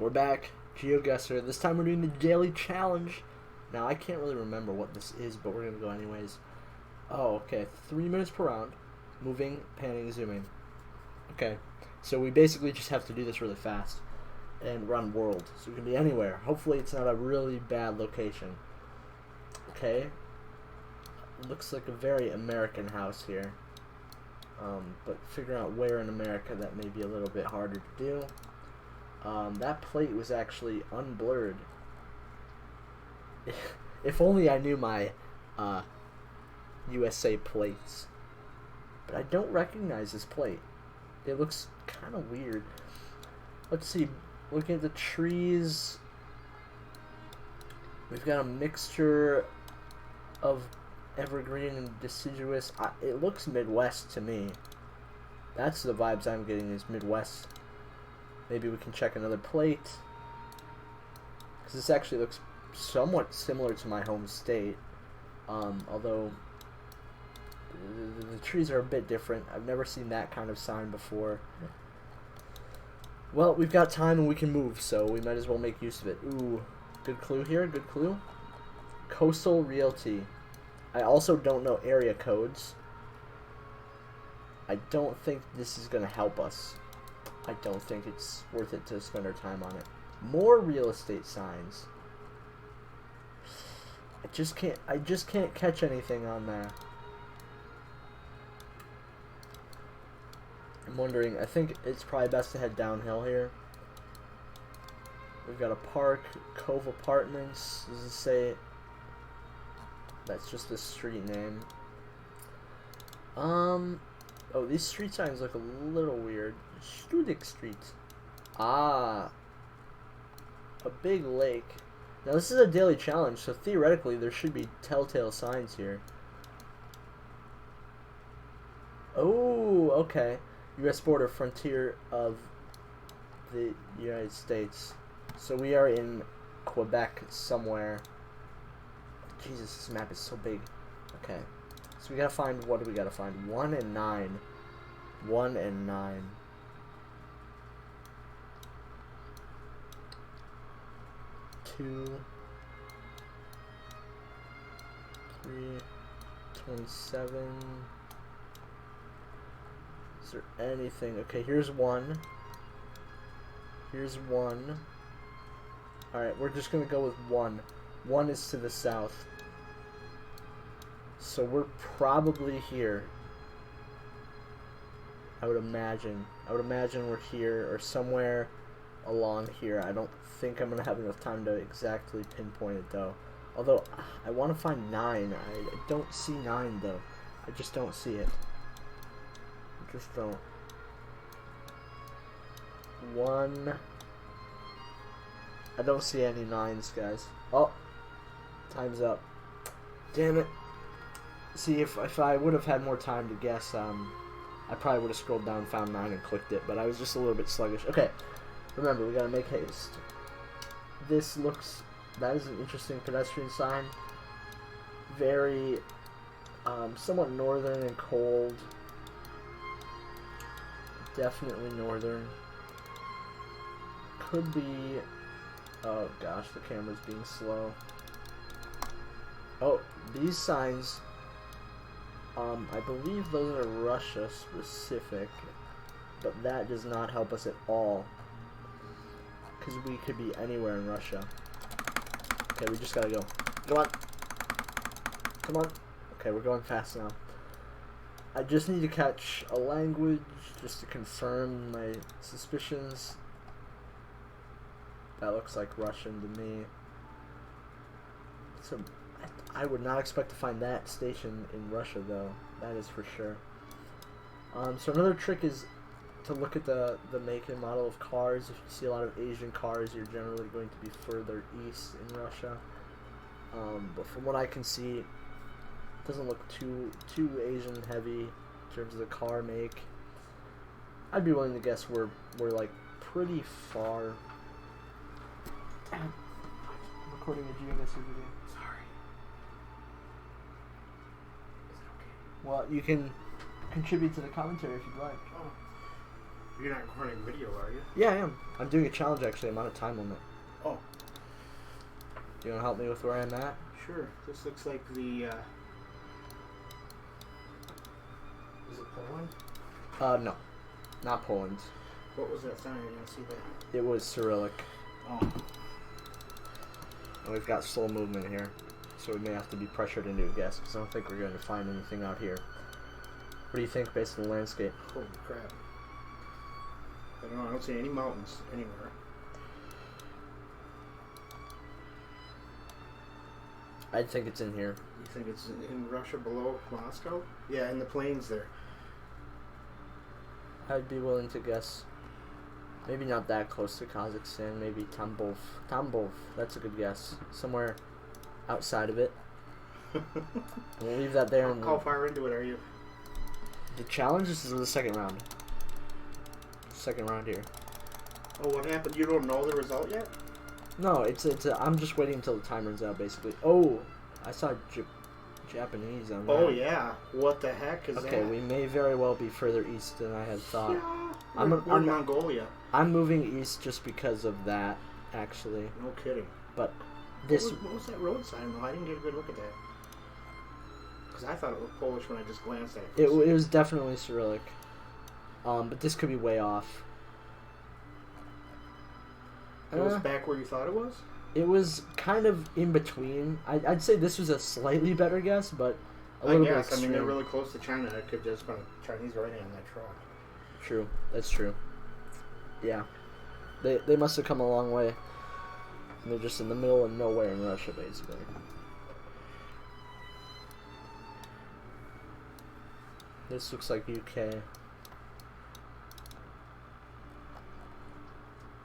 We're back, geoguessr. This time we're doing the daily challenge. Now I can't really remember what this is, but we're gonna go anyways. Oh, okay. 3 minutes per round. Moving, panning, zooming. Okay. So we basically just have to do this really fast. And run world. So we can be anywhere. Hopefully it's not a really bad location. Okay. Looks like a very American house here. But figuring out where in America that may be a little bit harder to do. That plate was actually unblurred. If only I knew my USA plates. But I don't recognize this plate. It looks kind of weird. Let's see. Looking at the trees, we've got a mixture of evergreen and deciduous. It looks Midwest to me. That's the vibes I'm getting, is Midwest. Maybe we can check another plate, because this actually looks somewhat similar to my home state, although the trees are a bit different. I've never seen that kind of sign before. Well, we've got time and we can move, so we might as well make use of it. Ooh, good clue here, good clue. Coastal Realty. I also don't know area codes. I don't think this is going to help us. I don't think it's worth it to spend our time on it. More real estate signs. I just can't catch anything on there. I'm wondering, I think it's probably best to head downhill here. We've got a park, Cove Apartments. Does it say? That's just the street name. Oh, these street signs look a little weird. Studek Street. Ah. A big lake. Now this is a daily challenge, so theoretically there should be telltale signs here. Oh, okay. U.S. border frontier of the United States. So we are in Quebec somewhere. Jesus, this map is so big. Okay. So we gotta find, what do we gotta find? 1 and 9. 1 and 9. Two, 3, 27. Is there anything? Okay, here's 1. Here's 1. Alright, we're just gonna go with 1. 1 is to the south. So we're probably here. I would imagine. I would imagine we're here or somewhere along here. I don't think I'm going to have enough time to exactly pinpoint it though. Although, I want to find 9. I don't see 9 though. I just don't see it. I just don't. 1. I don't see any 9s, guys. Oh, time's up. Damn it. See, if I would have had more time to guess, I probably would have scrolled down, found 9, and clicked it, but I was just a little bit sluggish. Okay, remember, we gotta make haste. This looks, that is an interesting pedestrian sign. Very, somewhat northern and cold. Definitely northern. Could be, oh gosh, the camera's being slow. Oh, these signs, I believe those are Russia specific, but that does not help us at all, because we could be anywhere in Russia. Okay, we just gotta go. Come on. Come on. Okay, we're going fast now. I just need to catch a language just to confirm my suspicions. That looks like Russian to me. So I would not expect to find that station in Russia, though. That is for sure. So another trick is to look at the make and model of cars. If you see a lot of Asian cars, you're generally going to be further east in Russia. But from what I can see, it doesn't look too Asian heavy in terms of the car make. I'd be willing to guess we're like pretty far. I'm recording a geoguessr video. Well, you can contribute to the commentary if you'd like. Oh. You're not recording video, are you? Yeah, I am. I'm doing a challenge, actually. I'm on a time limit. Oh. Do you want to help me with where I'm at? Sure. This looks like the, Is it Poland? No. Not Poland. What was that sign? I didn't see that. It was Cyrillic. Oh. And we've got slow movement here. So we may have to be pressured into a guess, because I don't think we're going to find anything out here. What do you think based on the landscape? Holy crap. I don't know. I don't see any mountains anywhere. I think it's in here. You think it's in Russia below Moscow? Yeah, in the plains there. I'd be willing to guess. Maybe not that close to Kazakhstan. Maybe Tambov. Tambov. That's a good guess. Somewhere outside of it. We'll leave that there. How far into it are you? The challenge is the second round. Second round here. Oh, what happened? You don't know the result yet? No, I'm just waiting until the time runs out, basically. Oh, I saw Japanese on that. Oh, yeah. What the heck is that? Okay, we may very well be further east than I had thought. Yeah. We're in Mongolia. I'm moving east just because of that, actually. No kidding. But this... What was that road sign, though? I didn't get a good look at that. Because I thought it was Polish when I just glanced at it. It was definitely Cyrillic. But this could be way off. It was back where you thought it was? It was kind of in between. I'd say this was a slightly better guess, but a little bit extreme. I mean, they're really close to China. It could just been a Chinese writing on that truck. True. That's true. Yeah. They must have come a long way. And they're just in the middle of nowhere in Russia, basically. This looks like UK.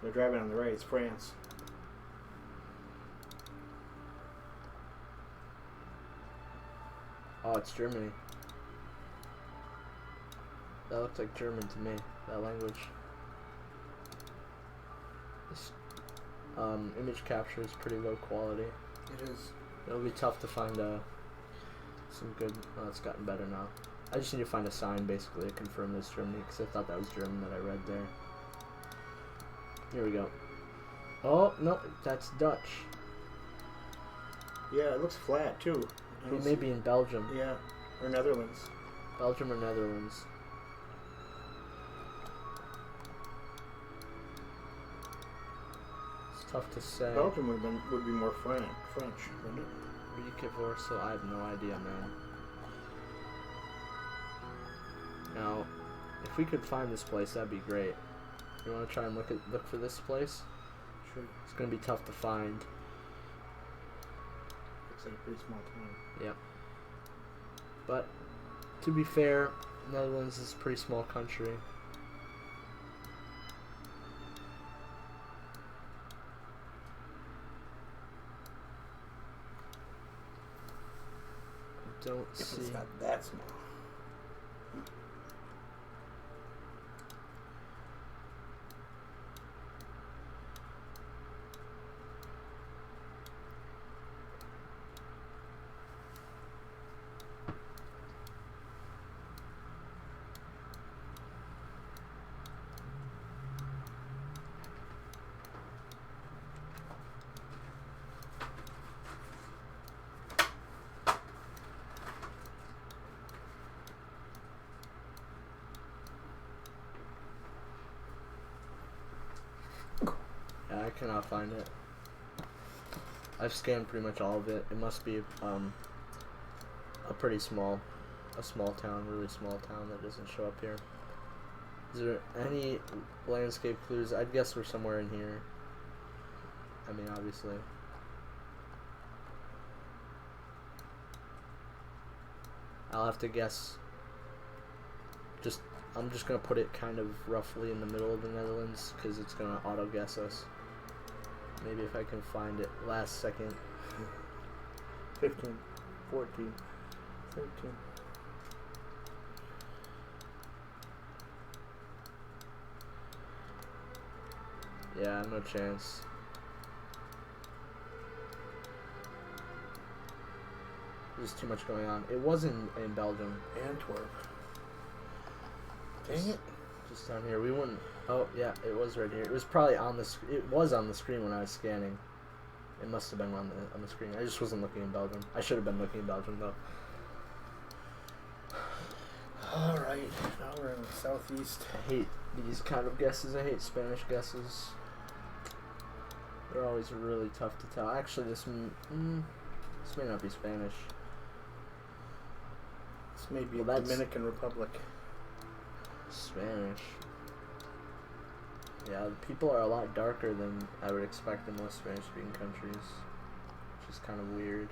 They're driving on the right. It's France. Oh, it's Germany. That looked like German to me, that language. This image capture is pretty low quality. It is. It'll be tough to find some good... Oh, it's gotten better now. I just need to find a sign, basically, to confirm this Germany, because I thought that was German that I read there. Here we go. Oh, no, that's Dutch. Yeah, it looks flat, too. We may be in Belgium. Yeah, or Netherlands. Belgium or Netherlands. It's tough to say. Belgium would be more French, wouldn't it? So I have no idea, man. Now, if we could find this place, that'd be great. You want to try and look for this place? Sure. It's gonna be tough to find. Looks like a pretty small town. Yep. But to be fair, Netherlands is a pretty small country. I don't see. It's not that small. I cannot find it. I've scanned pretty much all of it. It must be a pretty small, really small town that doesn't show up here. Is there any landscape clues? I'd guess we're somewhere in here. I mean, obviously. I'll have to guess. I'm just gonna put it kind of roughly in the middle of the Netherlands because it's gonna auto guess us. Maybe if I can find it last second. 15, 14, 13. Yeah, no chance. There's too much going on. It was in Belgium. Antwerp. Dang it. just down here. We wouldn't. Oh yeah, it was right here. It was probably on the. It was on the screen when I was scanning. It must have been on the screen. I just wasn't looking in Belgium. I should have been looking in Belgium though. All right, now we're in the southeast. I hate these kind of guesses. I hate Spanish guesses. They're always really tough to tell. Actually, this may not be Spanish. This may be Well, Dominican Republic. Spanish. Yeah, the people are a lot darker than I would expect in most Spanish-speaking countries, which is kind of weird.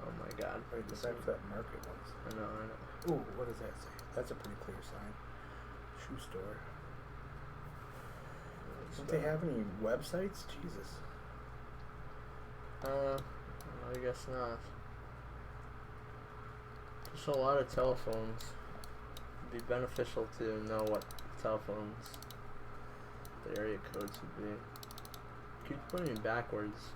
Oh my God! Right, the back of that market once. I know. Ooh, what does that say? That's a pretty clear sign. Shoe store. Don't they have any websites? Jesus. I guess not. Just a lot of telephones. It'd be beneficial to know what telephones the area codes would be. Keep putting it backwards.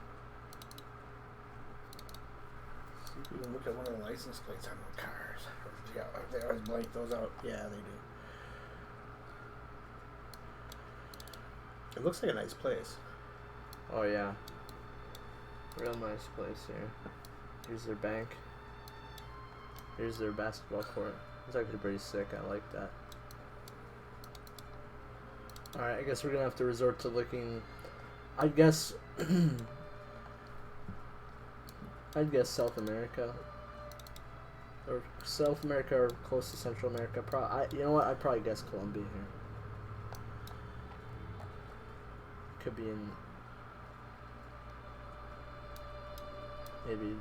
See if we can look at one of the license plates on the cars. Yeah, they always blank those out. Yeah, they do. It looks like a nice place. Oh yeah. Real nice place here. Here's their bank. Here's their basketball court. It's actually pretty sick. I like that. Alright, I guess we're gonna have to resort to looking. I'd guess South America. Or South America or close to Central America. You know what? I'd probably guess Colombia here. Could be in maybe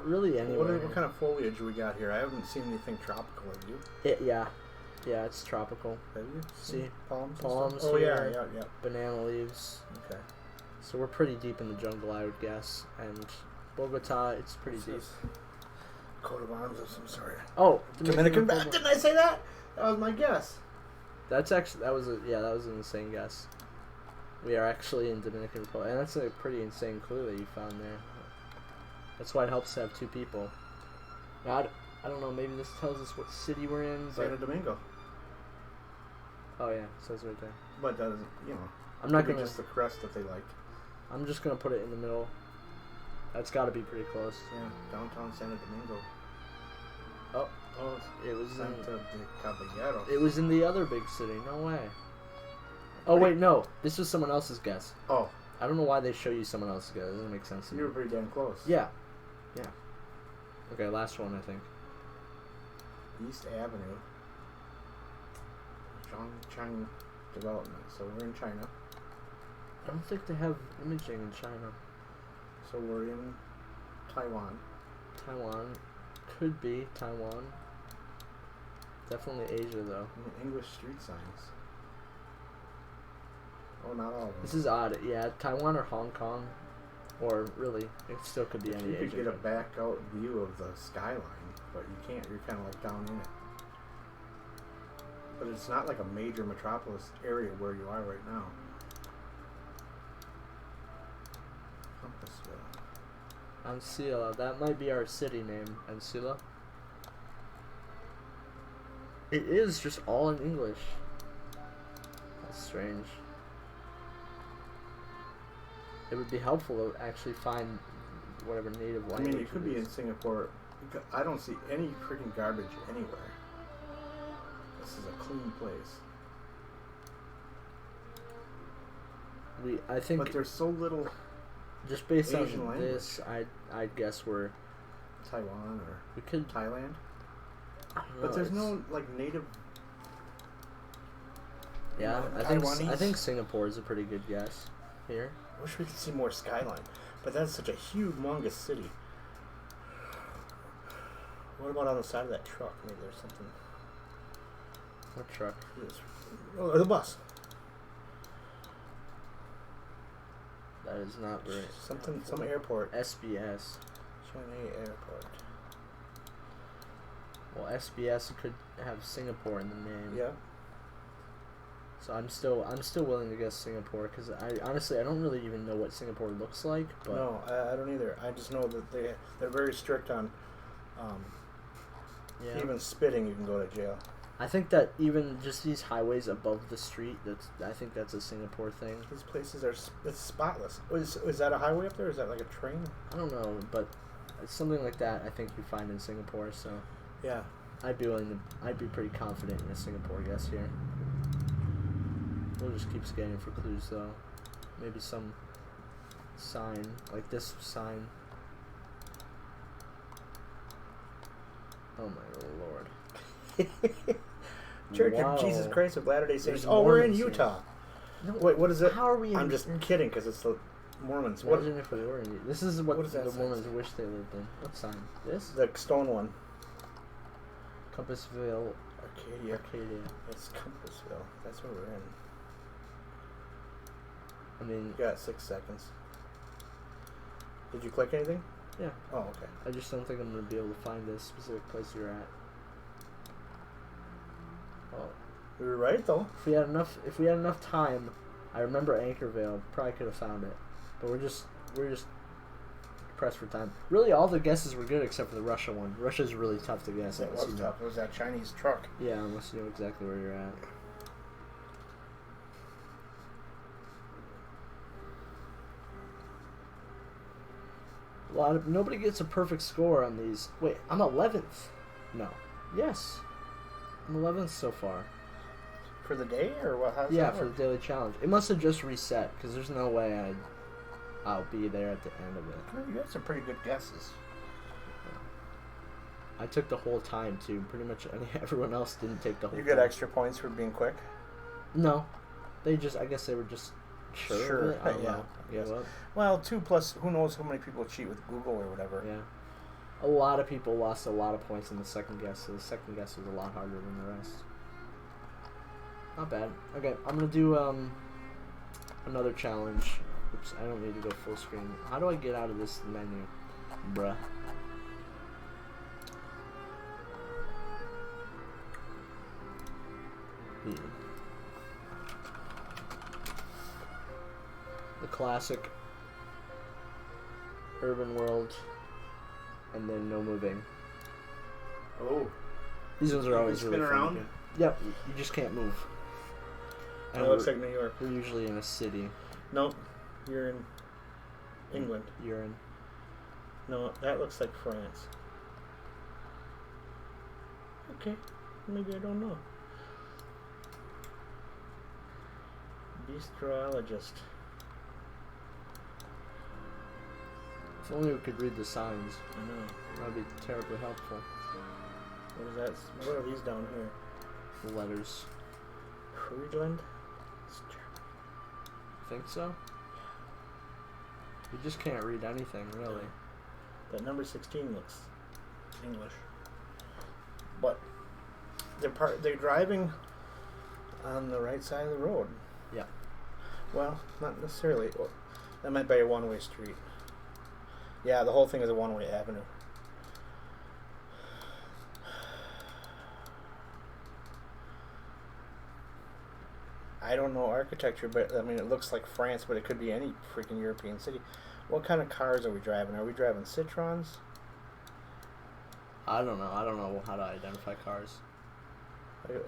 really anywhere. What kind of foliage we got here? I haven't seen anything tropical. Have you? Yeah, it's tropical. Have you? See, palms. Oh here, yeah. Banana leaves. Okay. So we're pretty deep in the jungle, I would guess, and Bogota, it's pretty deep. Coat of arms of some sort. Oh, Dominican. Didn't I say that? That was my guess. That was an insane guess. We are actually in Dominican Republic, and that's a pretty insane clue that you found there. That's why it helps to have two people. Now, I don't know, maybe this tells us what city we're in. Santo Domingo. Oh yeah, it says right there. But doesn't, I'm not gonna just the crest that they like. I'm just gonna put it in the middle. That's got to be pretty close. Yeah, downtown Santo Domingo. Oh, it was Santo Caballero. It was in the other big city. No way. Oh wait, no. This was someone else's guess. Oh. I don't know why they show you someone else's guess. It doesn't make sense to me. You were pretty damn close. Yeah. Okay, last one I think. East Avenue. Zhongcheng Development. So we're in China. I don't think they have imaging in China. So we're in Taiwan. Taiwan. Could be Taiwan. Definitely Asia though. English street signs. Oh, not all of them. This is odd. Yeah, Taiwan or Hong Kong. Or really, it still could be any Asia. You could get a back out view of the skyline, but you can't. You're kind of like down in it. But it's not like a major metropolis area where you are right now. Ancilla. That might be our city name. Ancilla. It is just all in English. That's strange. It would be helpful to actually find whatever native language. I mean, it could be in Singapore. I don't see any freaking garbage anywhere. This is a clean place. I think. But there's so little. Just based Asian on language. this, I'd guess we're Taiwan or we could Thailand. I don't know, But there's no like native. Yeah, Taiwanese? I think Singapore is a pretty good guess here. I wish we could see more skyline, but that's such a humongous city. What about on the side of that truck? Maybe there's something. What truck? This Oh, the bus. That is not very... Some airport. SBS. Shanghai Airport. Well, SBS could have Singapore in the name. Yeah. So I'm still willing to guess Singapore because I honestly I don't really even know what Singapore looks like. But No, I don't either. I just know that they're very strict on even spitting. You can go to jail. I think that even just these highways above the street, I think that's a Singapore thing. These places are it's spotless. Is that a highway up there? Or is that like a train? I don't know, but it's something like that I think you find in Singapore. So yeah, I'd be pretty confident in a Singapore guess here. We'll just keep scanning for clues though. Maybe some sign, like this sign. Oh my lord. Church of Jesus Christ of Latter-day Saints. Oh, we're in Utah. No, wait, what is it? How are we in... I'm just kidding because it's the Mormons. Imagine if we were in... This is what is that the sign? Mormons wish they lived in. What sign? This? The stone one. Compassville. Arcadia. It's Compassville. That's where we're in. I mean... You got 6 seconds. Did you click anything? Yeah. Oh, okay. I just don't think I'm going to be able to find this specific place you're at. Oh. We were right though. If we had enough time, I remember Anchorvale. Probably could have found it, but we're just pressed for time. Really, all the guesses were good except for the Russia one. Russia's really tough to guess. It was tough. It was that Chinese truck. Yeah, unless you know exactly where you're at. Nobody gets a perfect score on these. Wait, I'm 11th. No. Yes. I'm 11th so far. For the day, or what? How's Yeah, that for work? the daily challenge. It must have just reset, because there's no way I'll be there at the end of it. You had some pretty good guesses. I took the whole time, too. Pretty much everyone else didn't take the whole You time. get extra points for being quick? No. I guess they were just sure of it. I don't know. Yes. What? Well, 2 plus, who knows how many people cheat with Google or whatever. Yeah. A lot of people lost a lot of points in the second guess, so the second guess was a lot harder than the rest. Not bad. Okay, I'm gonna do another challenge. Oops, I don't need to go full screen. How do I get out of this menu? Bruh. The classic urban world, and then no moving. Oh. These ones are always spin really around? fun. Yep, you just can't move. It looks like New York. We're usually in a city. Nope. You're in England. You're in. No, that looks like France. Okay. Maybe I don't know. Bistrologist. If only we could read the signs. I know. That would be terribly helpful. What is that? What are these down here? The letters. Friedland? It's Think so? You just can't read anything, really. That number 16 looks English. But they're driving on the right side of the road. Yeah. Well, not necessarily. Well, that might be a one-way street. Yeah, the whole thing is a one-way avenue. I don't know architecture, but I mean, it looks like France, but it could be any freaking European city. What kind of cars are we driving? Are we driving Citroens? I don't know. I don't know how to identify cars.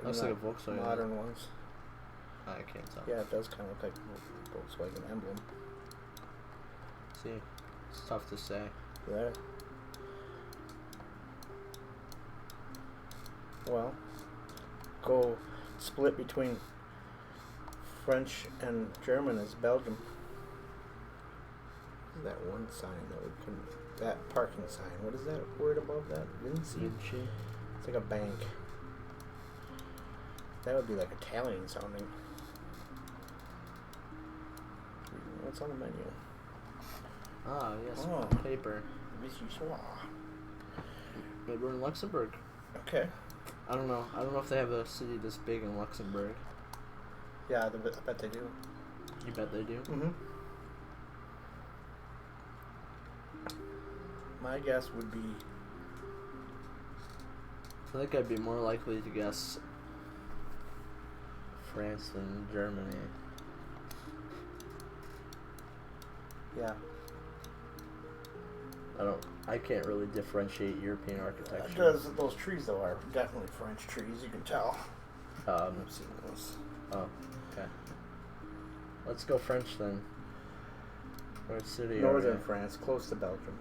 Looks like a Volkswagen. Modern ones. I can't tell. Yeah, it does kind of look like a Volkswagen emblem. See, it's tough to say. There. Well, go split between French and German is Belgium. That one sign that we couldn't. That parking sign. What is that word above that? Vinci? It's like a bank. That would be like Italian sounding. What's on the menu? Ah, yes, Oh. paper. Maybe we're in Luxembourg. Okay. I don't know. I don't know if they have a city this big in Luxembourg. Yeah, I bet they do. You bet they do? Mm-hmm. My guess would be... I think I'd be more likely to guess France than Germany. Yeah. I can't really differentiate European architecture. Those trees, though, are definitely French trees, you can tell. I've seen those. Oh, okay. Let's go French then. What city Northern are we? France, close to Belgium.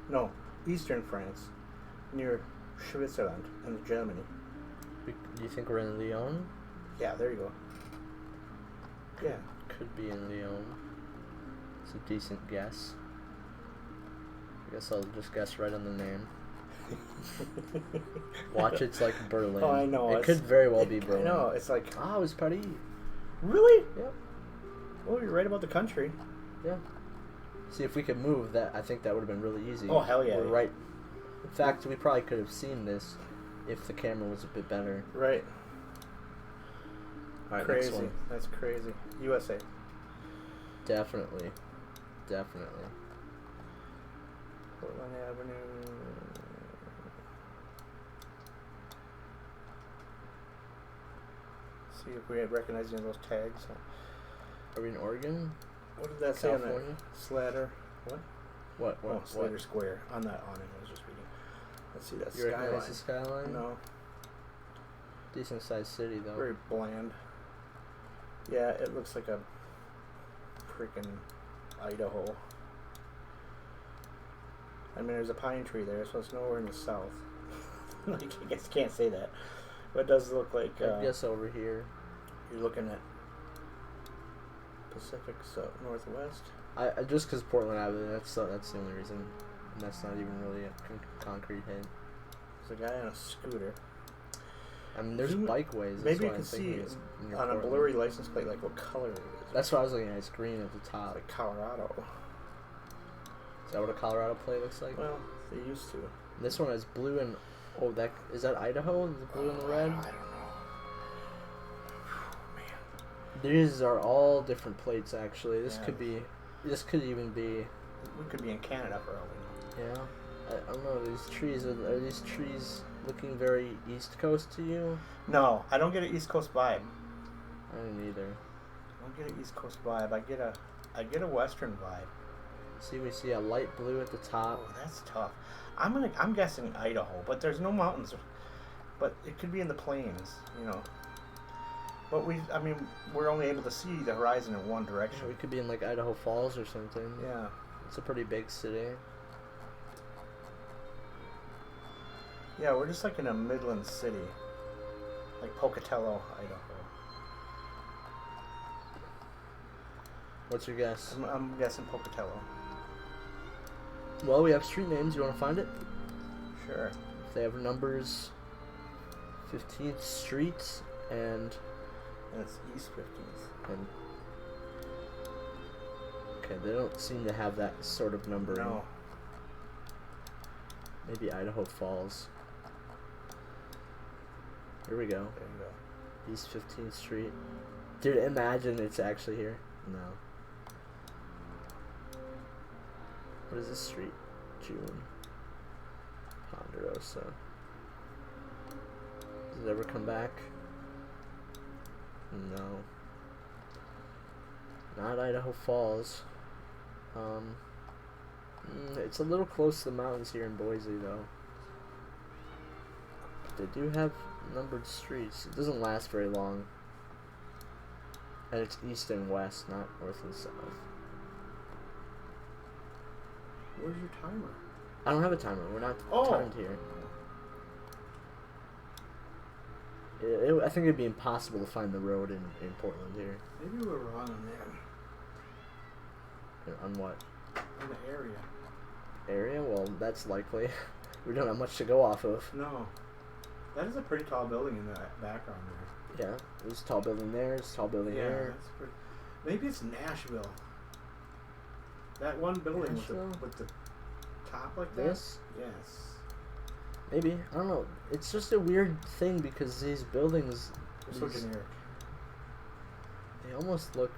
No, eastern France, near Switzerland and Germany. Do you think we're in Lyon? Yeah, there you go. Yeah. Could be in Lyon. It's a decent guess. I guess I'll just guess right on the name. Watch, it's like Berlin. Oh, I know. It could very well be Berlin. I know, it's like... Ah, it was Paris. Really? Yep. Well, you're right about the country. Yeah. See, if we could move that, I think that would have been really easy. Oh, hell yeah. We're right. In fact, we probably could have seen this if the camera was a bit better. Right. All right, Crazy. next one. That's crazy. USA. Definitely. Definitely. Portland Avenue. See if we recognize any of those tags. Are we in Oregon? What did that say on California? that? Slater. What? What? Slater Square. On that awning I was just reading. Let's see that You skyline. recognize the skyline? No. Decent sized city, though. Very bland. Yeah, it looks like a freaking Idaho. I mean, there's a pine tree there, so it's nowhere in the south. Like, I guess you can't say that. But it does look like... I guess over here. You're looking at Pacific Northwest. I just because Portland Avenue, that's the only reason. And that's not even really a concrete hit. There's a guy on a scooter. I mean, there's bikeways. Maybe you can see on a blurry license plate like what color it is. That's what I was looking at. It's green at the It's top. like Colorado. Is that what a Colorado plate looks like? Well, they used to. This one is blue and is that Idaho? The blue and the red. I don't know. Man, These are all different plates actually. This Yeah. could be. This could even be. we could be in Canada for all we know. Yeah. I don't know. These trees are these trees looking very East Coast to you? No, I don't get an East Coast vibe. I don't either. I don't get an East Coast vibe. I get a Western vibe. See, we see a light blue at the top. Oh, that's tough. I'm guessing Idaho, but there's no mountains. But it could be in the plains, you know. But we're only able to see the horizon in one direction. We could be in like Idaho Falls or something. Yeah. It's a pretty big city. Yeah, we're just like in a Midland city. Like Pocatello, Idaho. What's your guess? I'm guessing Pocatello. Well, we have street names. You want to find it? Sure. If they have numbers, 15th Street and it's East 15th. Okay, they don't seem to have that sort of numbering. No. Maybe Idaho Falls. Here we go. There you go. East 15th Street. Dude, imagine it's actually here. No. What is this street? June. Ponderosa. Does it ever come back? No. Not Idaho Falls. It's a little close to the mountains here in Boise, though. But they do have numbered streets. It doesn't last very long. And it's east and west, not north and south. Where's your timer? I don't have a timer. We're not timed here. I think it'd be impossible to find the road in Portland here. Maybe we're wrong on that. On what? In the area. Area? Well, that's likely. We don't have much to go off of. No. That is a pretty tall building in the background there. Yeah, there's a tall building there, there's a tall building there. That's pretty... Maybe it's Nashville. That one building with the top like that? This? Yes. Maybe. I don't know. It's just a weird thing because these buildings... They're so generic. They almost look.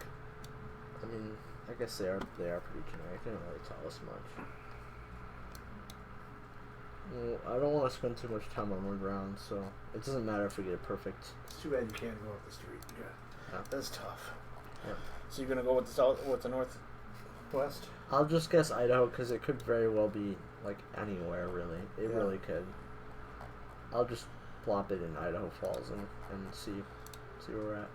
I mean, I guess they are pretty generic. They don't really tell us much. Well, I don't want to spend too much time on word round, so it doesn't matter if we get it perfect. It's too bad you can't go up the street. Yeah. That's tough. Yeah. So you're gonna go with the south, with the northwest? I'll just guess Idaho because it could very well be like anywhere really. It really could. I'll just plop it in Idaho Falls and see where we're at.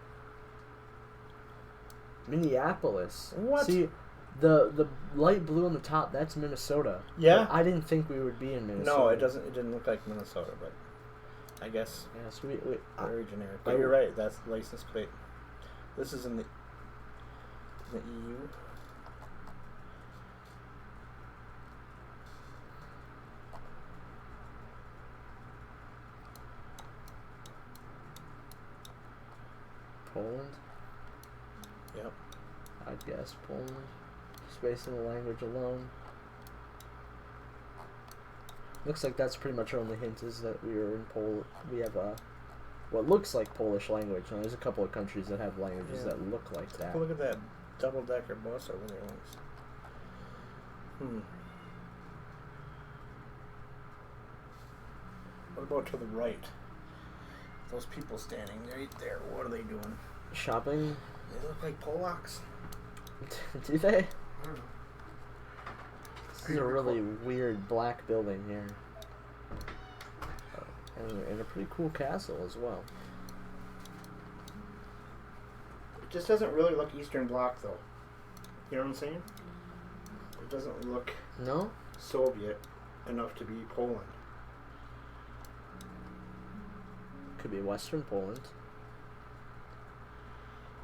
Minneapolis. What? See, the light blue on the top, that's Minnesota. Yeah. But I didn't think we would be in Minnesota. No, it doesn't. It didn't look like Minnesota, but I guess Yes, very generic. But you're right. That's the license plate. This is in the EU. Poland. Yep. I'd guess Poland. Just based on the language alone. Looks like that's pretty much our only hint is that we are in we have what looks like Polish language. Now, there's a couple of countries that have languages that look like that. Oh, look at that double-decker bus over there once. What about to the right? Those people standing right there, what are they doing? Shopping? They look like Polacks. Do they? I don't know. This is a really weird black building here. And a pretty cool castle as well. It just doesn't really look Eastern Bloc, though. You know what I'm saying? It doesn't look Soviet enough to be Poland. Could be Western Poland.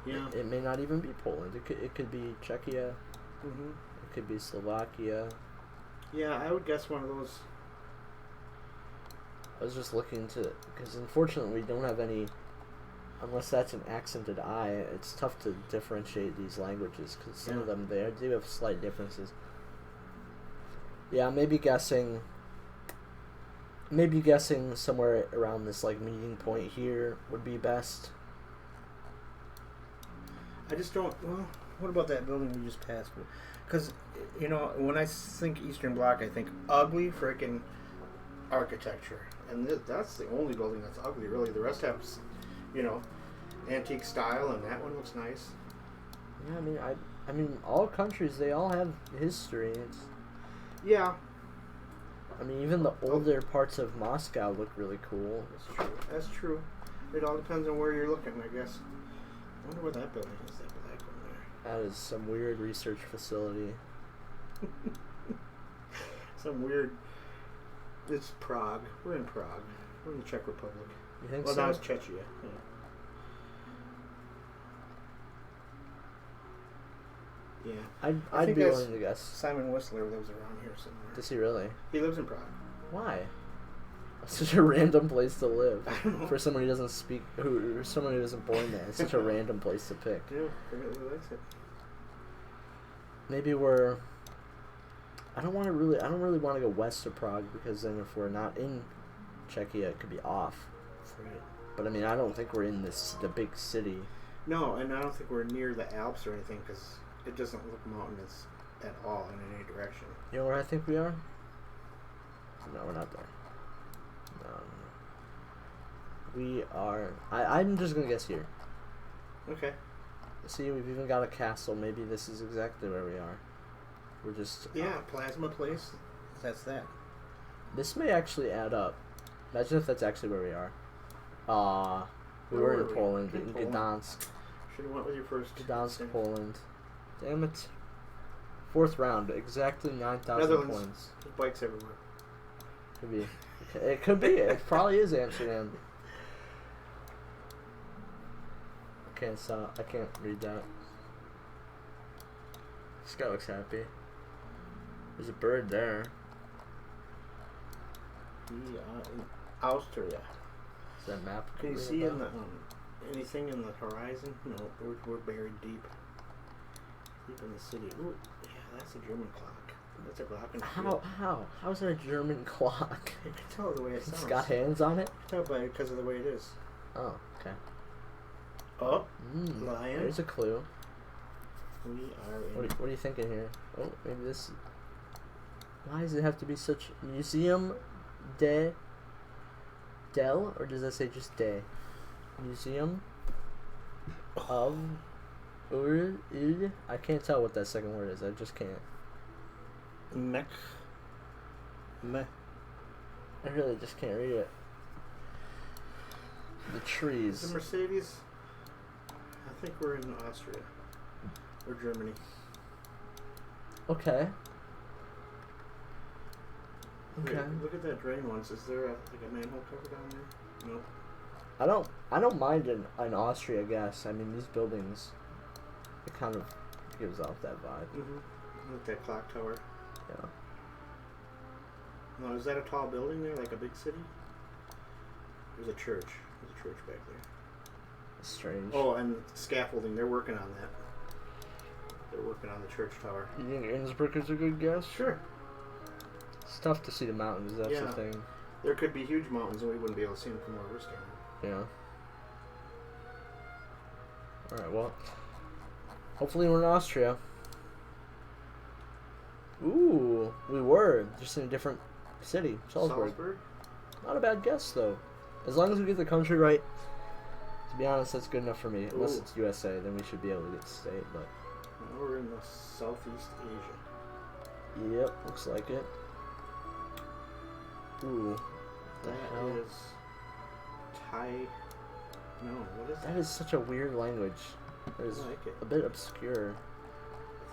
Yeah. It may not even be Poland. It could be Czechia. Mm-hmm. It could be Slovakia. Yeah, I would guess one of those. I was just looking to, because unfortunately we don't have any, unless that's an accented I, it's tough to differentiate these languages, because some of them, they do have slight differences. Yeah, maybe guessing somewhere around this like meeting point here would be best. I just don't, well, what about that building we just passed? Because, you know, when I think Eastern Bloc, I think ugly freaking architecture. And that's the only building that's ugly, really. The rest have, you know, antique style, and that one looks nice. Yeah, I mean, all countries, they all have history. Yeah. I mean, even the older parts of Moscow look really cool. That's true. That's true. It all depends on where you're looking, I guess. I wonder what that building is, that black one there. That is some weird research facility. Some weird... It's Prague. We're in Prague. We're in the Czech Republic. You think so? so? Well, now it's Czechia. Yeah. I'd be willing to guess. Simon Whistler lives around here somewhere. Does he really? He lives in Prague. Why? That's such a random place to live. I don't know. For someone who doesn't speak, someone who isn't born there. It's such a random place to pick. Yeah, he likes it. Maybe I don't really want to go west of Prague, because then if we're not in Czechia, it could be off. Right. But I mean, I don't think we're in the big city. No, and I don't think we're near the Alps or anything, because it doesn't look mountainous at all in any direction. You know where I think we are? No, we're not there. No. We are... I'm just going to guess here. Okay. See, we've even got a castle. Maybe this is exactly where we are. We're just... Yeah, Plasma Place. That's that. This may actually add up. Imagine if that's actually where we are. We were in Poland, in Gdansk. Should have went with your first. Gdansk, Poland. Damn it. Fourth round, exactly 9,000 points. There's bikes everywhere. Could be. It could be. It probably is Amsterdam. I can't read that. This guy looks happy. There's a bird there. We are in Austria. Is that map? Can you see in the anything in the horizon? No, we're buried deep in the city. Ooh, yeah, that's a German clock. That's a Glockenspiel. How is that a German clock? You can tell the way it sounds. It's got hands on it? Tell by because of the way it is. Oh, okay. Oh, lion. There's a clue. We are in. What are you thinking here? Oh, maybe this. Why does it have to be such Museum del, or does that say just de? Museum of I can't tell what that second word is. I just can't. Meh. I really just can't read it. The trees. Is it Mercedes? I think we're in Austria or Germany. Okay. Wait, Okay. look at that drain once. Is there a manhole cover down there? Nope. I don't mind in Austria, I guess. I mean, these buildings, it kind of gives off that vibe. Look, that clock tower. Yeah. No, is that a tall building there, like a big city? There's a church. There's a church back there. Strange. Oh, and scaffolding. They're working on that. They're working on the church tower. You think Innsbruck is a good guess? Sure. It's tough to see the mountains, that's the thing. There could be huge mountains and we wouldn't be able to see them from where we're standing. Yeah. Alright, well. Hopefully we're in Austria. Ooh, we were. Just in a different city. Salzburg. Not a bad guess, though. As long as we get the country right. To be honest, that's good enough for me. Unless it's USA, then we should be able to get the state, but... Now we're in the Southeast Asia. Yep, looks like it. Ooh. That is Thai. No, what is that? That is such a weird language. It is I like it. a bit obscure. I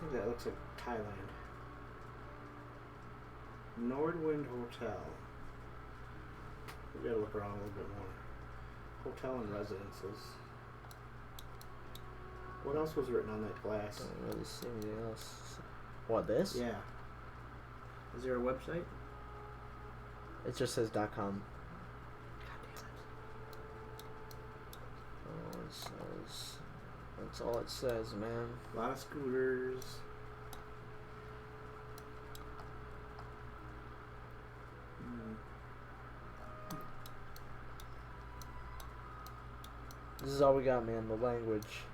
think that looks like Thailand. Nordwind Hotel. We gotta look around a little bit more. Hotel and residences. What else was written on that glass? Don't really see anything else. What, this? Yeah. Is there a website? It just says .com. God damn it. Oh, it says... That's all it says, man. A lot of scooters. This is all we got, man. The language.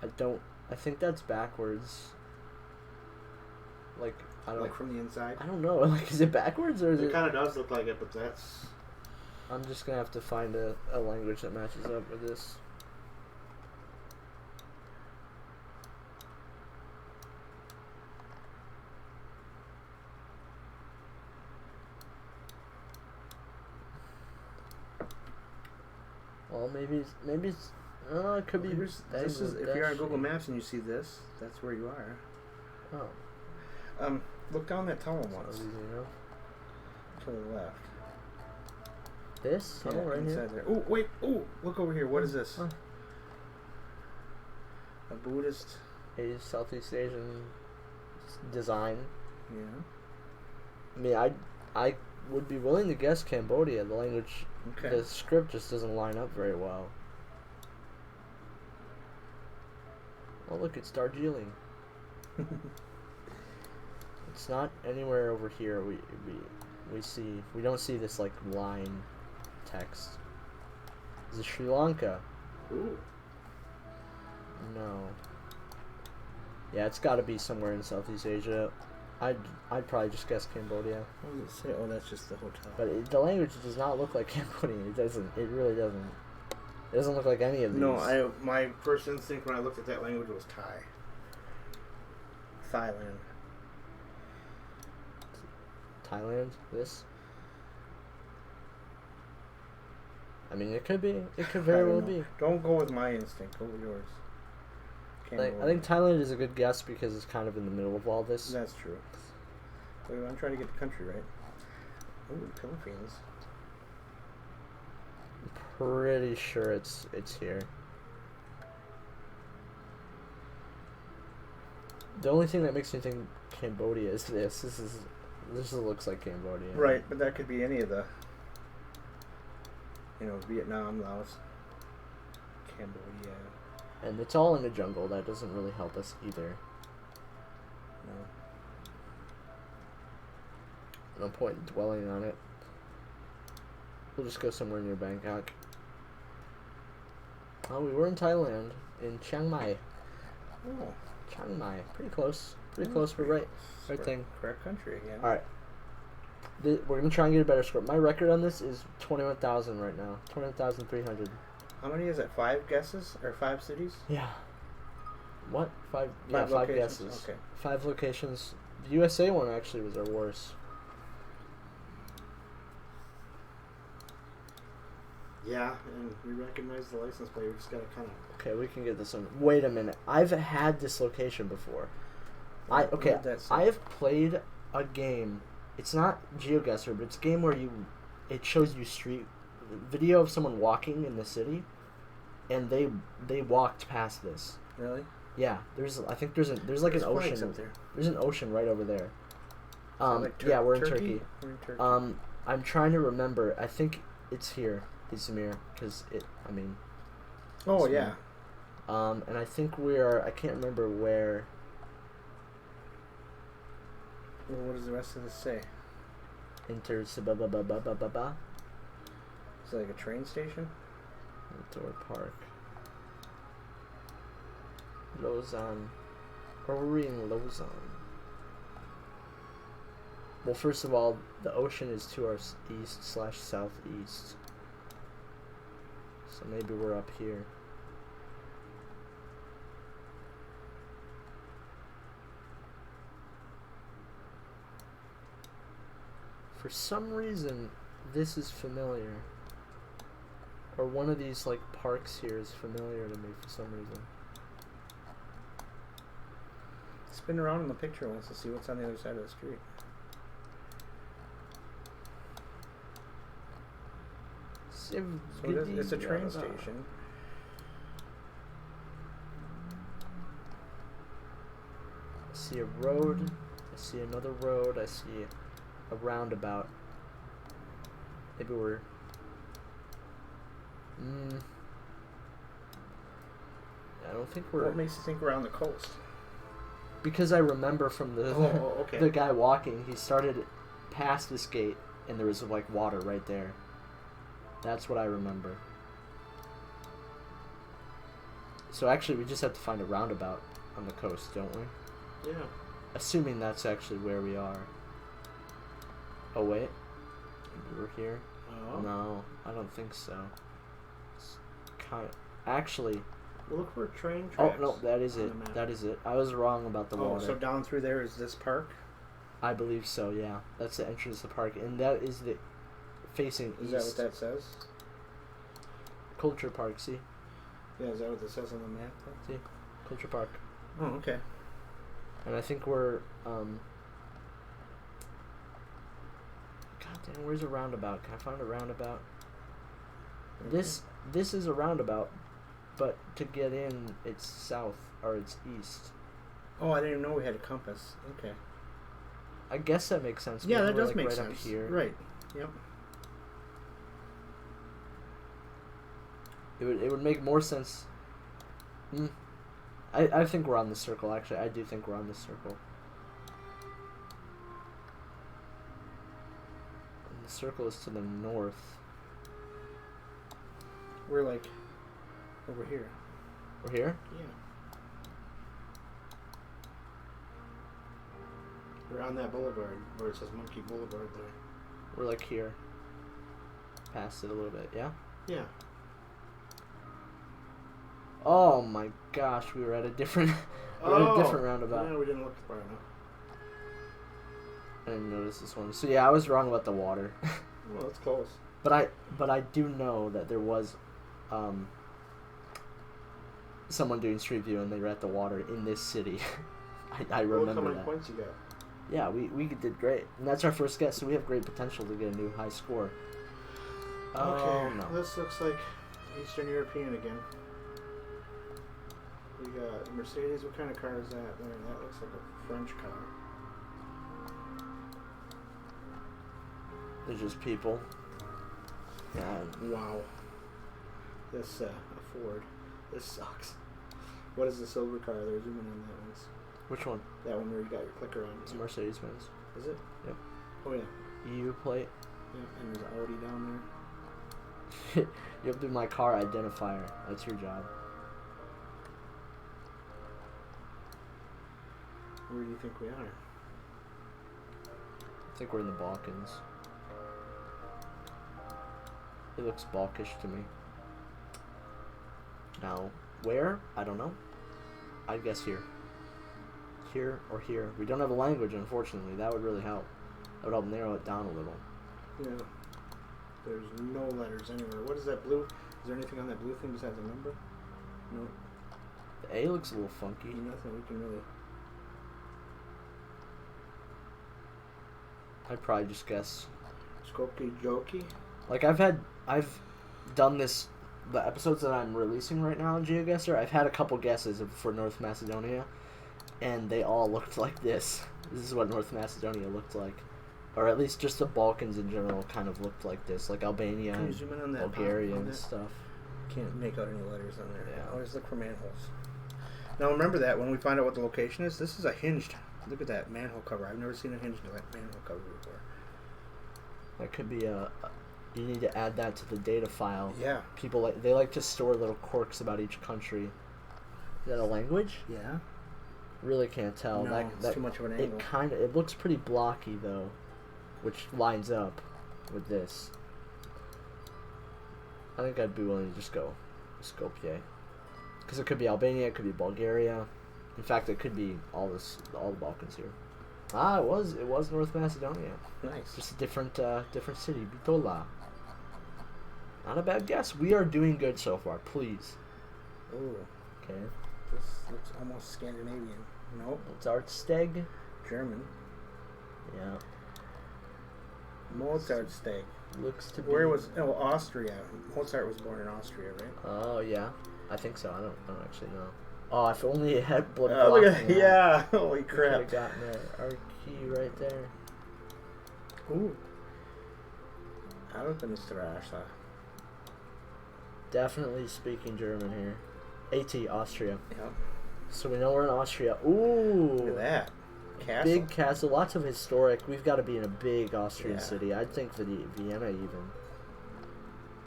I think that's backwards. Like, I don't... Like from the inside? I don't know. Like, is it backwards or is It kind of does look like it, but that's... I'm just gonna have to find a language that matches up with this. Well, maybe it's, it could be. This is, if you're on Google Maps and you see this, that's where you are. Oh. Look down that tunnel once. Easy, you know? To the left. This tunnel right inside here. there. Oh wait! Oh, look over here. What is this? Huh. A Buddhist. A Southeast Asian design. Yeah. I mean, I would be willing to guess Cambodia. The language, Okay. the script just doesn't line up very well. Oh look, it's Darjeeling. It's not anywhere over here. We don't see this like line text. Is it Sri Lanka? Ooh. No. Yeah, it's got to be somewhere in Southeast Asia. I'd probably just guess Cambodia. What does it say? Oh, that's just the hotel. But the language does not look like Cambodian. It doesn't. It really doesn't. It doesn't look like any of these. No, my first instinct when I looked at that language was Thai. Thailand. Thailand. This. I mean, it could be. It could very well be. Don't go with my instinct. Go with yours. I think Thailand is a good guess because it's kind of in the middle of all this. That's true. Wait, I'm trying to get the country right. Ooh, Philippines. I'm pretty sure it's here. The only thing that makes me think Cambodia is this. This looks like Cambodia. Right, but that could be any of the, Vietnam, Laos, Cambodia. And it's all in the jungle. That doesn't really help us either. No. No point in dwelling on it. We'll just go somewhere near Bangkok. Oh, we were in Thailand, in Chiang Mai. Oh. Chiang Mai. Pretty close. Pretty close, but right thing. Correct country again. Alright. We're going to try and get a better score. My record on this is 21,000 right now. 21,300. How many is it? 5 guesses? Or 5 cities? Yeah. What? Five locations? guesses. Okay. 5 locations. The USA one actually was our worst. Yeah, and we recognize the license plate. We just gotta kind of... Okay, we can get this one. Wait a minute. I've had this location before. What did that say? I have played a game. It's not geoguessr, but it's a game where it shows you street video of someone walking in the city, and they walked past this. Really? Yeah, there's like an ocean up there. There's an ocean right over there. Like yeah, we're in Turkey? Turkey. We're in Turkey. I'm trying to remember. I think it's here, Izmir, because Oh Izmir. yeah. And I think I can't remember where. Well, what does the rest of this say? Inter ba. Is it like a train station? Outdoor Park. Lausanne. Or we're reading Lausanne. Well, first of all, the ocean is to our east/southeast. So maybe we're up here. For some reason, this is familiar. Or one of these, like, parks here is familiar to me for some reason. Spin around in the picture once to see what's on the other side of the street. So it's a train station. I see a road. I see another road. I see a roundabout. Maybe we're... I don't think we're... What makes you think we're on the coast? Because I remember from the okay. the guy walking, he started past this gate, and there was, like, water right there. That's what I remember. So actually, we just have to find a roundabout on the coast, don't we? Yeah. Assuming that's actually where we are. Oh, wait. Maybe we're here? Oh. No, I don't think so. It's kind of... Actually... We'll look for train Oh, tracks. no, that is it. That is it. I was wrong about the water. So down through there is this park? I believe so, yeah. That's the entrance to the park. And that is the... facing Is east. that what that says? Culture Park, see? Yeah, is that what it says on the map? See? Culture Park. Oh, okay. And I think we're, God dang, where's a roundabout? Can I find a roundabout? Okay. This is a roundabout, but to get in, it's south, or it's east. Oh, I didn't even know we had a compass. Okay. I guess that makes sense. Yeah, that we're, does like, make right sense. Up here. Right. Yep. It would make more sense. I think we're on the circle, actually. I do think we're on the circle. And the circle is to the north. We're like over here. We're here? Yeah. We're on that boulevard where it says Monkey Boulevard there. We're like here. Past it a little bit, yeah? Yeah. Oh my gosh, we were at a different roundabout. No, we didn't look far enough. I didn't notice this one. So yeah, I was wrong about the water. Well, it's close. But I do know that there was someone doing Street View and they were at the water in this city. I remember Look how many that. points you got. Yeah, we did great. And that's our first guess, so we have great potential to get a new high score. Okay, Oh, no. this looks like Eastern European again. We got Mercedes. What kind of car is that there? That looks like a French car. They're just people. Yeah. Wow. This a Ford. This sucks. What is the silver car? They're zooming on that one. Which one? That one where you got your clicker on. It's a Mercedes-Benz. Is it? Yep. Oh yeah. EU plate. Yeah, and there's Audi down You'll be my car identifier. That's your job. Where do you think we are? I think we're in the Balkans. It looks Balkish to me. Now, where? I don't know. I guess here. Here or here. We don't have a language, unfortunately. That would really help. That would help narrow it down a little. Yeah. There's no letters anywhere. What is that blue? Is there anything on that blue thing besides a number? No. The A looks a little funky. Nothing we can really... I'd probably just guess. Skopje Joki? Like, I've done this, the episodes that I'm releasing right now on GeoGuessr, I've had a couple guesses for North Macedonia, and they all looked like this. This is what North Macedonia looked like. Or at least just the Balkans in general kind of looked like this, like Albania Can you zoom in on that Bulgaria on and that? stuff. Can't make out any letters on there. Yeah. Always look for manholes. Now remember that when we find out what the location is, this is a hinged. Look at that manhole cover. I've never seen a hinged manhole cover before. That could be you need to add that to the data file. Yeah. People they like to store little quirks about each country. Is that a language? Yeah. Really can't tell. No, it's too much of an angle. It looks pretty blocky though, which lines up with this. I think I'd be willing to just go Skopje, because it could be Albania, it could be Bulgaria. In fact, it could be all the Balkans here. Ah, it was North Macedonia. Nice. Just a different city, Bitola. Not a bad guess. We are doing good so far. Please. Ooh. Okay. This looks almost Scandinavian. Nope. Zyrkk. German. Yeah. Mozartsteg. Looks to be. Where was... Oh, Austria. Mozart was born in Austria, right? Oh, yeah. I think so. I don't actually know. Oh, if only it had blood. Oh, look at that. Yeah. Holy crap. Could have gotten our key right there. Ooh. Alpenstraße. Definitely speaking German here. AT, Austria. Yep. So we know we're in Austria. Ooh. Look at that. Castle. Big castle. Lots of historic. We've got to be in a big Austrian Yeah. city. I'd think Vienna even.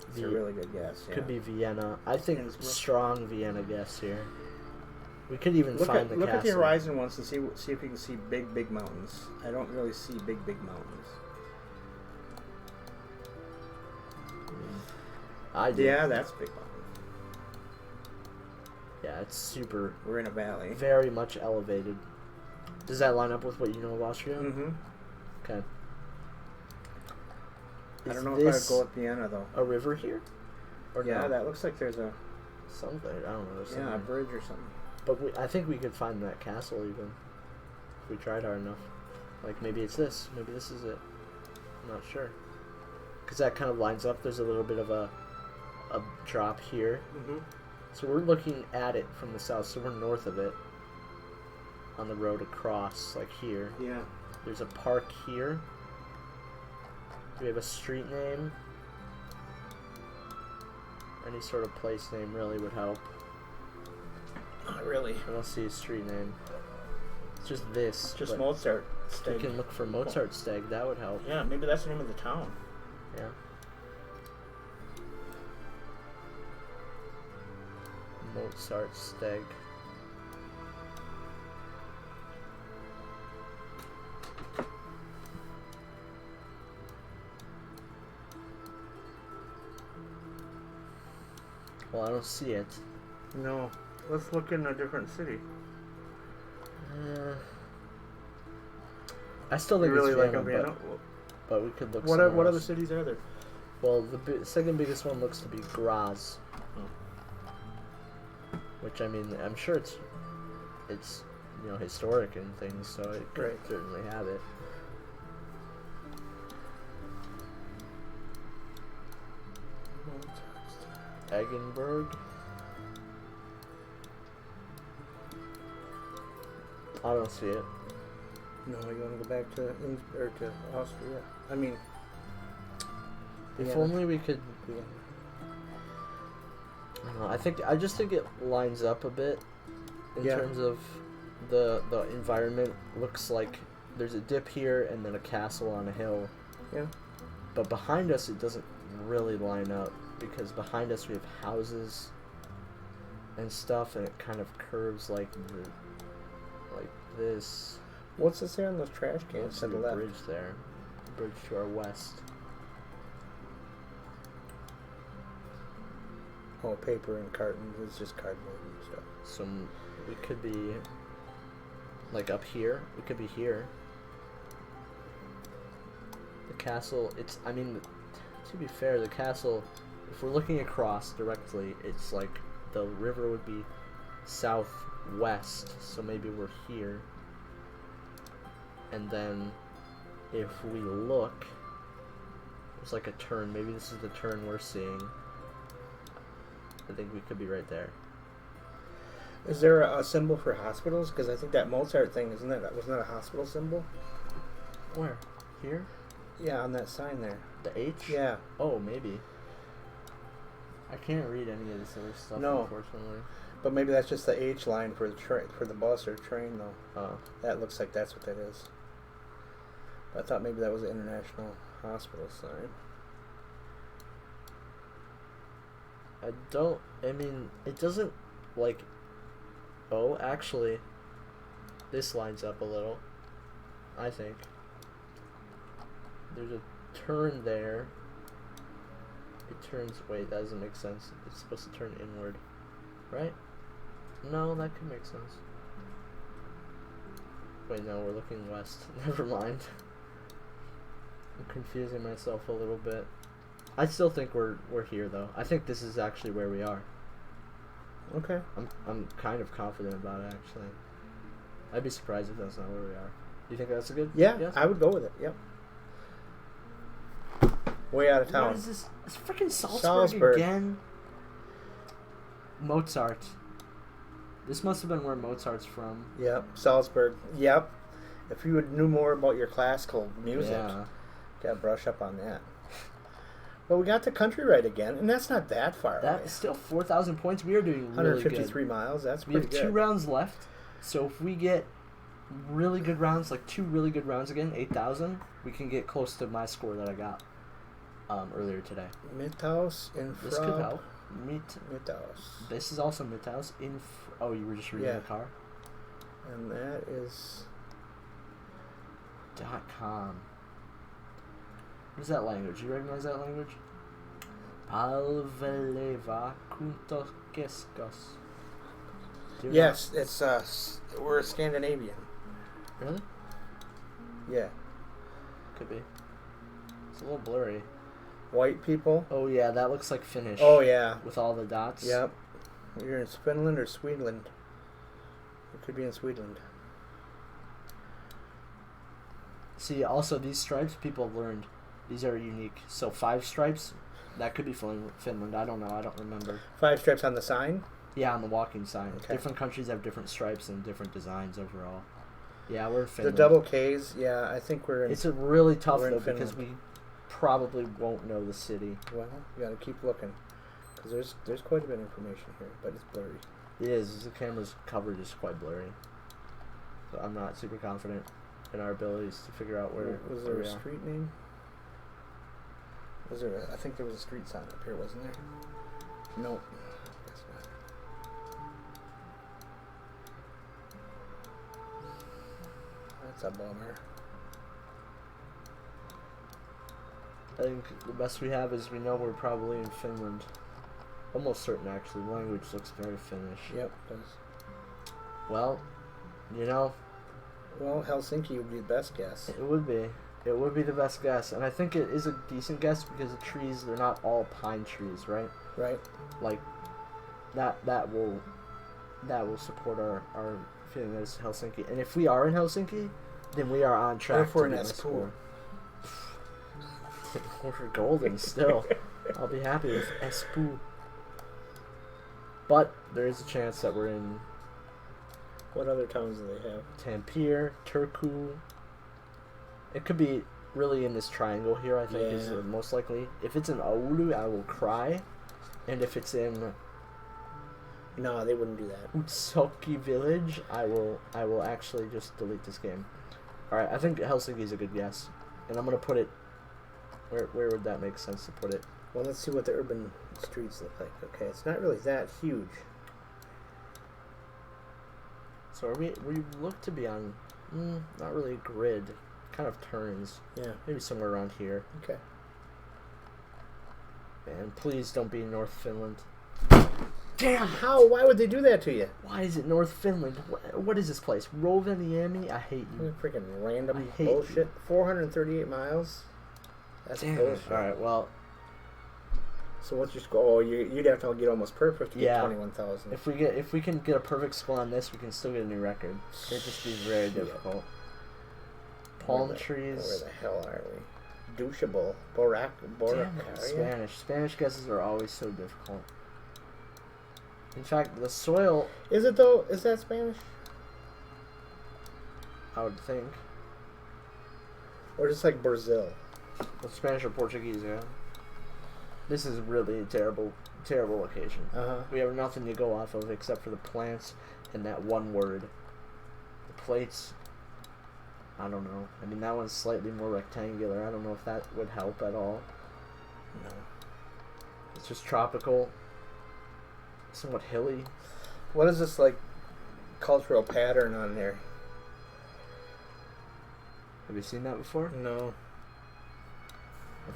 It's a really good guess. Yeah. Could be Vienna. I think Innsbruck. strong Vienna guess here. We could even find the look castle. at the horizon once and see if you can see big mountains. I don't really see big mountains. I do. Yeah, that's big mountain. Yeah, it's super. We're in a valley. Very much elevated. Does that line up with what you know of Austria? Mm-hmm. Okay. I Is don't know if this I'd go at Vienna though. a river here? Or Yeah, no? that looks like there's a Something. I don't know. There's a something. bridge or something. But I think we could find that castle even if we tried hard enough. Like maybe it's this. Maybe this is it. I'm not sure. Because that kind of lines up. There's a little bit of a drop here. Mm-hmm. So we're looking at it from the south. So we're north of it. On the road across, like here. Yeah. There's a park here. Do we have a street name? Any sort of place name really would help. Not really. I don't see a street name. It's just this. Just but Mozart. we can look for Mozartsteg. That would help. Yeah, maybe that's the name of the town. Yeah. Mozartsteg. Well, I don't see it. No. Let's look in a different city. I still think You really it's like Vienna, Vienna? but we could look What somewhere other else. cities are there? Well, the second biggest one looks to be Graz. Which, I mean, I'm sure it's historic and things, so it could Right. certainly have it. Eggenberg. I don't see it. No, you want to go back to to Austria? I mean, If Vienna. only we could. Vienna. I don't know. I just think it lines up a bit in Yeah. terms of the environment. Looks like there's a dip here and then a castle on a hill. Yeah. But behind us, it doesn't really line up. because behind us we have houses and stuff, and it kind of curves like this. What's this there on those trash cans Let's to see the a left? bridge there. Bridge to our west. Oh, paper and cartons. It's just cardboard and stuff. So we could be like up here. We could be here. The castle, I mean, to be fair, the castle, if we're looking across directly, it's like the river would be southwest, so maybe we're here. And then if we look, there's like a turn. Maybe this is the turn we're seeing. I think we could be right there. Is there a symbol for hospitals? Because I think that Mozart thing, wasn't that a hospital symbol? Where? Here? Yeah, on that sign there. The H? Yeah. Oh, maybe. I can't read any of this other stuff, No. unfortunately. But maybe that's just the H line for the for the bus or train, though. Oh. That looks like that's what that is. But I thought maybe that was an international hospital sign. I mean, it doesn't, like, oh, actually, this lines up a little, I think. There's a turn there. It turns, wait, that doesn't make sense. It's supposed to turn inward, right? No, that could make sense. Wait, no, we're looking west. Never mind. I'm confusing myself a little bit. I still think we're here though. I think this is actually where we are. Okay. I'm kind of confident about it actually. I'd be surprised if that's not where we are. Do you think that's a good Yeah, guess? I would go with it. Yep. Way out of town. What is this? It's freaking Salzburg, Salzburg again. Mozart. This must have been where Mozart's from. Yep, Salzburg. Yep. If you knew more about your classical music, Yeah. gotta brush up on that. But we got the country right again, and that's not that far away. That's still 4,000 points. We are doing really good. 153 miles. That's We pretty have good. 2 rounds left. So if we get really good rounds, like 2 really good rounds again, 8,000, we can get close to my score that I got earlier today. Mithaus in This could help. Mithaus. This is also Mithaus oh, you were just reading Yeah. the car? And that is... .com. What is that language? You recognize that language? Palveleva Kuntokeskos. Yes, it's we're Scandinavian. Really? Yeah. Could be. It's a little blurry. White people. Oh yeah, that looks like Finnish. Oh yeah. With all the dots. Yep. You're in Finland or Sweden. It could be in Sweden. See, also these stripes, people have learned these are unique. So 5 stripes, that could be Finland. I don't know. I don't remember. 5 stripes on the sign. Yeah, on the walking sign. Okay. Different countries have different stripes and different designs overall. Yeah, we're in Finland. The double Ks. Yeah, I think we're in. It's a really tough we're in though because we probably won't know the city. Well, you gotta keep looking because there's quite a bit of information here, but it's blurry. It is. The camera's coverage is quite blurry. So I'm not super confident in our abilities to figure out where. Was where there we a are. street name? Was there? I think there was a street sign up here, wasn't there? Nope. Guess not. That's a bummer. I think the best we have is we know we're probably in Finland. Almost certain, actually. The language looks very Finnish. Yep, it does. Well, you know, Well, Helsinki would be the best guess. it would be. It would be the best guess. And I think it is a decent guess because the trees, they're not all pine trees, right? Right? Like, that will support our feeling that it's Helsinki. And if we are in Helsinki, then we are on track If we're to in get my Espoo. score. We're golden still. I'll be happy with Espoo. But there is a chance that we're in What other towns do they have? Tampere, Turku. It could be really in this triangle here, I think, is Yeah. most likely. If it's in Oulu, I will cry. And if it's in No, they wouldn't do that. Utsoki Village, I will actually just delete this game. Alright, I think Helsinki is a good guess. And I'm going to put it... Where would that make sense to put it? Well, let's see what the urban streets look like. Okay, it's not really that huge. So we look to be on, not really a grid, kind of turns. Yeah. Maybe somewhere around here. Okay. And please don't be North Finland. Damn! How? Why would they do that to you? Why is it North Finland? What is this place? Rovaniemi? I hate you. Freaking random I hate bullshit. you. 438 miles? That's bullshit. Alright, well. So what's your score? Oh, you'd have to get almost perfect to get 21,000. If we can get a perfect score on this, we can still get a new record. It'd just be very difficult. Palm trees. Where the hell are we? Douchable. Borac. Spanish guesses are always so difficult. In fact, the soil... Is it though? Is that Spanish? I would think. Or just like Brazil? Well, Spanish or Portuguese, yeah. This is really a terrible location. We have nothing to go off of except for the plants and that one word. The plates... I don't know. I mean, that one's slightly more rectangular. I don't know if that would help at all. No. It's just tropical. Somewhat hilly. What is this, like, cultural pattern on there? Have you seen that before? No.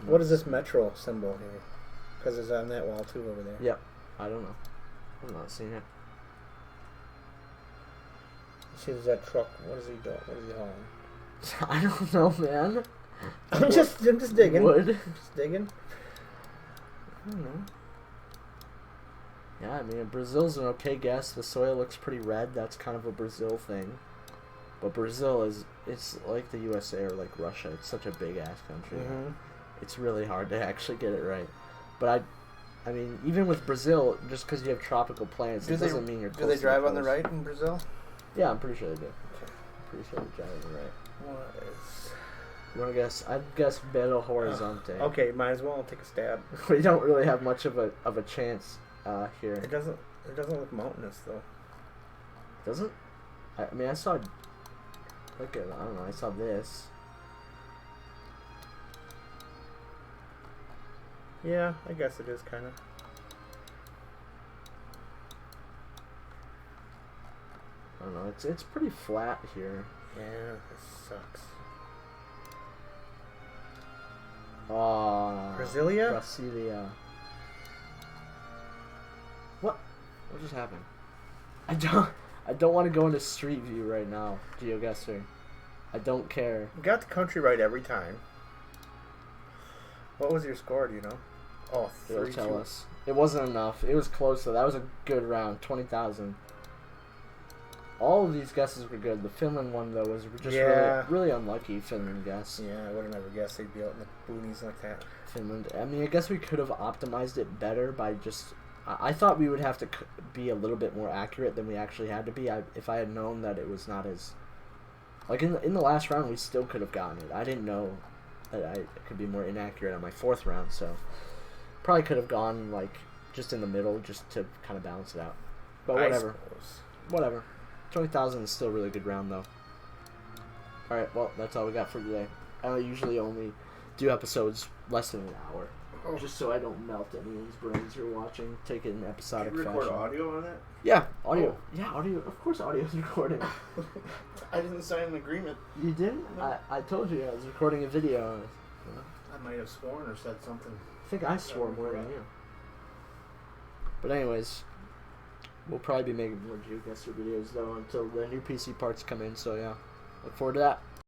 What is this metro symbol here? Because it's on that wall, too, over there. Yep. I don't know. I've not seen it. See, there's that truck. What is he doing? What is he hauling? I don't know, man. I'm just digging. Wood. I'm just digging. I don't know. Yeah, I mean, Brazil's an okay guess. The soil looks pretty red. That's kind of a Brazil thing. But Brazil it's like the USA or like Russia. It's such a big-ass country. Mm-hmm. It's really hard to actually get it right. But I mean, even with Brazil, just because you have tropical plants, it doesn't mean you're close. Do they drive on the right in Brazil? Yeah, I'm pretty sure they do. Okay. I'm pretty sure they drive on the right. What is... You want to guess? I'd guess Belo Horizonte. Okay, might as well take a stab. We don't really have much of a chance here. It doesn't look mountainous though. Doesn't? I mean, I saw. Look at, I don't know. I saw this. Yeah, I guess it is kind of. I don't know. It's pretty flat here. Yeah, this sucks. Brasilia. Brasilia? Brasilia. What just happened? I don't want to go into Street View right now, geoguessr. I don't care. You got the country right every time. What was your score, do you know? Oh, It'll tell us. It wasn't enough. It was close though. That was a good round. 20,000. All of these guesses were good. The Finland one though was just really unlucky. Finland guess. Yeah, I would have never guessed they'd be out in the boonies like that. Finland. I mean, I guess we could have optimized it better by just. I thought we would have to be a little bit more accurate than we actually had to be. If I had known that it was not as. Like in the last round, we still could have gotten it. I didn't know that I could be more inaccurate on my fourth round, so probably could have gone like just in the middle, just to kind of balance it out. But whatever. Whatever. 20,000 is still a really good round, though. Alright, well, that's all we got for today. I usually only do episodes less than an hour. Oh. Just so I don't melt anyone's brains who are watching. Take it in episodic fashion. Can you record audio on it? Yeah, audio. Oh. Yeah, audio. Of course audio is recording. I didn't sign an agreement. You didn't? No. I told you I was recording a video. I might have sworn or said something. I think I swore more than you. But anyways... We'll probably be making more geoguessr videos though until the new PC parts come in, so yeah. Look forward to that.